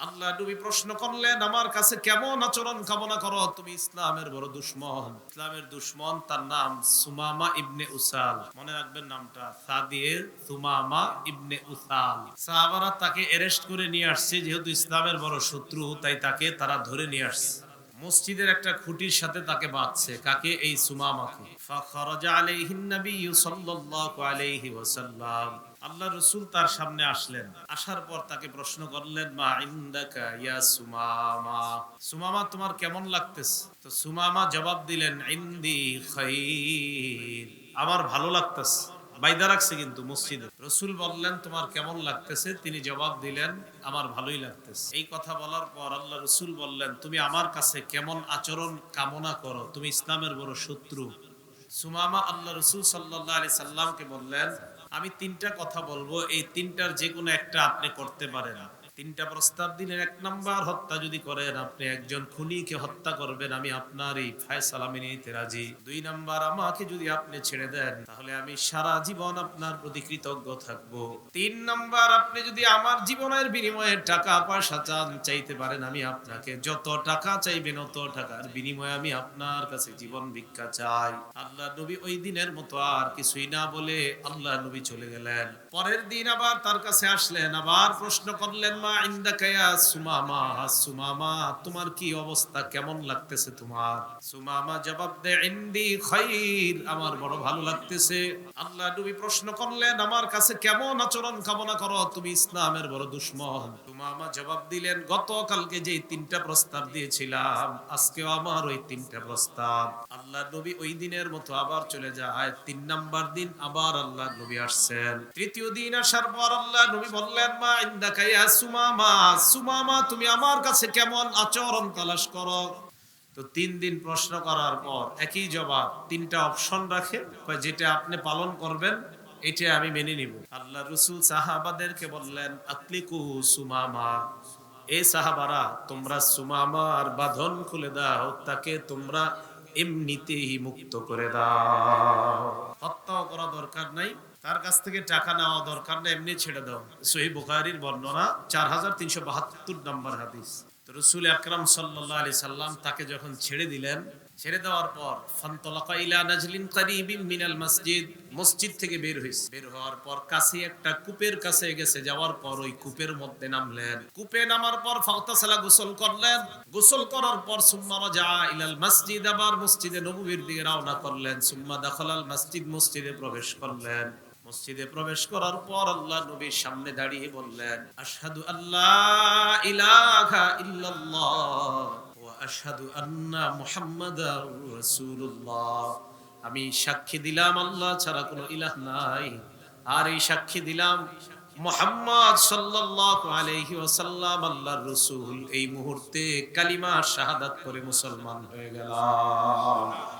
আল্লাহ নবী প্রশ্ন করলেন, আমার কাছে কেমন আচরণ কামনা করো? তুমি ইসলামের বড় দুশমন। ইসলামের দুশমন, তার নাম সুমামা ইবনে উসাল। মনে রাখবেন নামটা, সাদিয়ে সুমামা ইবনে উসাল। সাহাবারা তাকে অ্যারেস্ট করে নিয়ে আসছে, যেহেতু ইসলামের বড় শত্রু, তাই তাকে তারা ধরে নিয়ে আসছে। মসজিদের একটা খুঁটির সাথে তাকে বাঁধছে। কাকে? এই সুমামাকে। ফাখরাজা আলাইহিন নবী সাল্লাল্লাহু আলাইহি ওয়াসাল্লাম। আল্লাহ রাসূল তার সামনে আসলেন। আসার পর তাকে প্রশ্ন করলেন, মা ইনদাকা ইয়া সুমামা, সুমামা তোমার কেমন লাগতেছে? তো সুমামা জবাব দিলেন, ইনদি খাইর, আমার ভালো লাগতেছে। বাইদা রাখছে কিন্তু মসজিদে। রসুল বললেন, তোমার কেমন লাগতেছে? তিনি জবাব দিলেন, আমার ভালোই লাগতেছে। এই কথা বলার পর আল্লাহ রসুল বললেন, তুমি আমার কাছে কেমন আচরণ কামনা করো? তুমি ইসলামের বড় শত্রু। সুমামা আল্লাহ রসুল সাল্লাল্লাহু আলাইহি সাল্লামকে বললেন, আমি তিনটা কথা বলবো, এই তিনটার যে কোনো একটা আপনি করতে পারেন। তিনটা প্রস্তাব দিলেন। এক নাম্বার, হত্যা যদি করেন, আপনি একজন খুনিকে হত্যা করবেন, আমি আপনার এই ফয়সালা মেনে নিতে রাজি। দুই নাম্বার, আমাকে যদি আপনি ছেড়ে দেন, তাহলে আমি সারা জীবন আপনার প্রতি কৃতজ্ঞ থাকবো। তিন নাম্বার, আপনি যদি আমার জীবনের বিনিময়ে টাকা পয়সা চান, চাইতে পারেন, আমি আপনাকে যত টাকা চাইবেন অত টাকার বিনিময়ে আমি আপনার কাছে জীবন ভিক্ষা চাই। আল্লাহ নবী ওই দিনের মতো আর কিছুই না বলে আল্লাহ নবী চলে গেলেন। পরের দিন আবার তার কাছে আসলেন, আবার প্রশ্ন করলেন, মা ইনদাকা ইয়া সুমামা, সুমামা তোমার কি অবস্থা, কেমন লাগতেছে তোমার? সুমামা জবাব দেয়, ইনদি খাইর, আমার বড় ভালো লাগতেছে। আল্লাহ নবী প্রশ্ন করলেন, আমার কাছে কেমন আচরণ কামনা করো? তুমি ইসলামের বড় দুশমন। সুমামা জবাব দিলেন, গতকালকে যে তিনটা প্রস্তাব দিয়েছিলাম, আজকেও আমার ওই তিনটা প্রস্তাব। আল্লাহ নবী ওই দিনের মতো আবার চলে যায়। তিন নাম্বার দিন আবার আল্লাহ নবী আসছেন। তৃতীয় দিন আসার পর আল্লাহ নবী বললেন, মা ইনদাকা ইয়া সুমামা, সুমামা তুমি আমার কাছে কেমন আচরণ তালাশ করো? তো তিন দিন প্রশ্ন করার পর একই জবাব। তিনটা অপশন রাখে, যেটা আপনি পালন করবেন এটা আমি মেনে নিব। আল্লাহ রাসূল সাহাবাদেরকে বললেন, আতলিকু সুমামা, এই সাহাবারা তোমরা সুমামার বাঁধন খুলে দাও, তাকে তোমরা এমনিতেই মুক্ত করে দাও। হত্যাও করা দরকার নাই, তার কাছ থেকে টাকা নেওয়া দরকার নাই, এমনি ছেড়ে দাও। সহিহ বুখারীর বর্ণনা, 4372 নম্বর হাদিস। তো রাসূল আকরাম সাল্লাল্লাহু আলাইহি সাল্লাম তাকে যখন ছেড়ে দিলেন, ছেড়ে দেওয়ার পর ফান্তালাকা ইলা নাজলিন কারীবিন মিনাল মসজিদ, মসজিদ থেকে বের হইছে। বের হওয়ার পর কাছে একটা কূপের কাছে গেছে, যাওয়ার পর ওই কূপের মধ্যে নামলেন। কূপে নামার পর ফাগতাসালা, গোসল করলেন। গোসল করার পর সুম্মা রাজা ইলাল মসজিদ, আবার মসজিদে নববীর দিকে রওনা করলেন। সুম্মা দাখালাল মসজিদ, মসজিদে প্রবেশ করলেন। মসজিদে প্রবেশ করার পর আল্লাহ নবীর সামনে দাঁড়িয়ে বললেন, আশহাদু আল্লা ইলাহা ইল্লাল্লাহ ওয়া আশহাদু আন্না মুহাম্মাদার রাসূলুল্লাহ, আমি সাক্ষী দিলাম আল্লাহ ছাড়া কোনো ইলাহ নাই, আর এই সাক্ষী দিলাম মুহাম্মদ সাল্লাল্লাহু আলাইহি ওয়াসাল্লাম আল্লাহর রাসূল। এই মুহূর্তে কালিমা শাহাদাত করে মুসলমান হয়ে গেলাম।